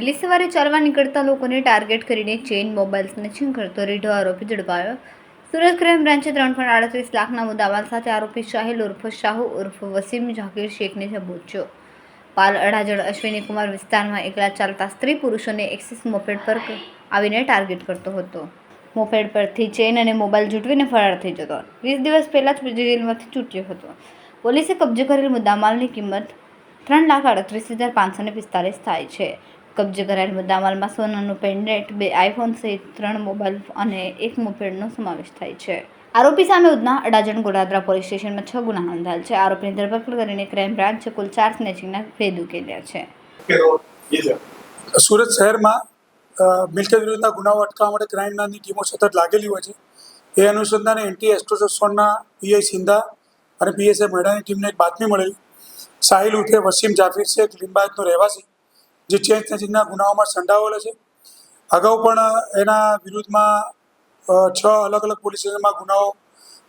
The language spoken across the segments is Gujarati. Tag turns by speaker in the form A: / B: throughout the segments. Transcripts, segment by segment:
A: વહેલી સવારે ચાલવા નીકળતા લોકોને ટાર્ગેટ કરીને ચેઇન મોબાઈલ સ્નેચિંગ કરતો રીઢો આરોપી ઝડપાયો। સુરત ક્રાઇમ બ્રાન્ચે 3.38 લાખના મુદ્દામાલ સાથે આરોપી સાહિલ ઉર્ફ શાહુ ઉર્ફ વસીમ ઝાકીર શેખને ઝબૂચ્યો। પાલ અડાજણ અશ્વિની કુમાર વિસ્તારમાં એકલા ચાલતા સ્ત્રી પુરુષોને એક્સિસ મોપેડ પર આવીને ટાર્ગેટ કરતો હતો। મોપેડ પરથી ચેઇન અને મોબાઈલ ઝૂંટવીને ફરાર થઈ જતો। 20 દિવસ પહેલા જ જેલમાંથી છૂટ્યો હતો। પોલીસે કબજે કરેલ મુદ્દામાલની કિંમત 3,38,545 થાય છે। કબજે કરાયેલ મુદ્દામાલમાં સોનાનું પેન્ડન્ટ, 2 આઈફોન સહિત 3 મોબાઈલ અને 1 મોપેડનો સમાવેશ થાય છે। આરોપી સામે ઉધના, અડાજણ, ગોડાદરા પોલીસ સ્ટેશનમાં 6 ગુના નોંધાયેલ છે। આરોપીની ધરપકડ કરીને ક્રાઇમ બ્રાન્ચે કુલ 4 સ્નેચિંગના ભેદ ઉકેલ્યા છે।
B: સુરત શહેરમાં મિલકત વિરુદ્ધના ગુનાઓ અટકાવવા માટે ક્રાઇમ બ્રાન્ચની ટીમો સતત લાગેલી હોય છે। એ અનુસંધાને એન્ટી એસ્ટ્રોઝોનના પીઆઈ સિંધા અને પીએસઆઈ મહેડાની ટીમને એક બાતમી મળેલી। સાહિલ ઉર્ફે વસીમ જાફીર શેખ લિંબાયતનો રહેવાસી, જે ચેન સ્નેચિંગના ગુનાઓમાં સંડોવાયેલો છે। અગાઉ પણ એના વિરુદ્ધમાં 6 અલગ અલગ પોલીસ સ્ટેશનમાં ગુનાઓ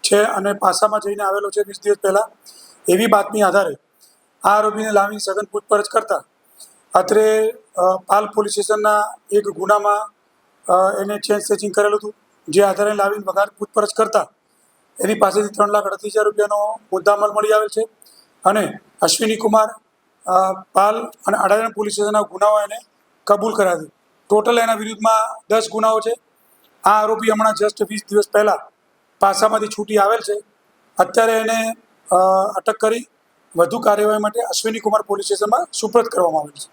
B: છે અને પાસામાં જઈને આવેલો છે 20 દિવસ પહેલાં। એવી બાતમી આધારે આ આરોપીને લાવીને સઘન પૂછપરછ કરતા અત્રે પાલ પોલીસ સ્ટેશનના એક ગુનામાં એને ચેન સ્નેચિંગ કરેલું હતું, જે આધારે લાવીને વઘાર પૂછપરછ કરતા એની પાસેથી 3,38,000 રૂપિયાનો મુદ્દામાલ મળી આવેલ છે અને અશ્વિની કુમાર, પાલ અને અડાજણ પોલીસ સ્ટેશનના ગુનાઓ એને કબૂલ કર્યા છે। ટોટલ એના વિરુદ્ધમાં 10 ગુનાઓ છે। આ આરોપી હમણાં જસ્ટ 20 દિવસ પહેલાં પાસામાંથી છૂટી આવેલ છે। અત્યારે એને અટક કરી વધુ કાર્યવાહી માટે અશ્વિની કુમાર પોલીસ સ્ટેશનમાં સુપરત કરવામાં આવેલ છે।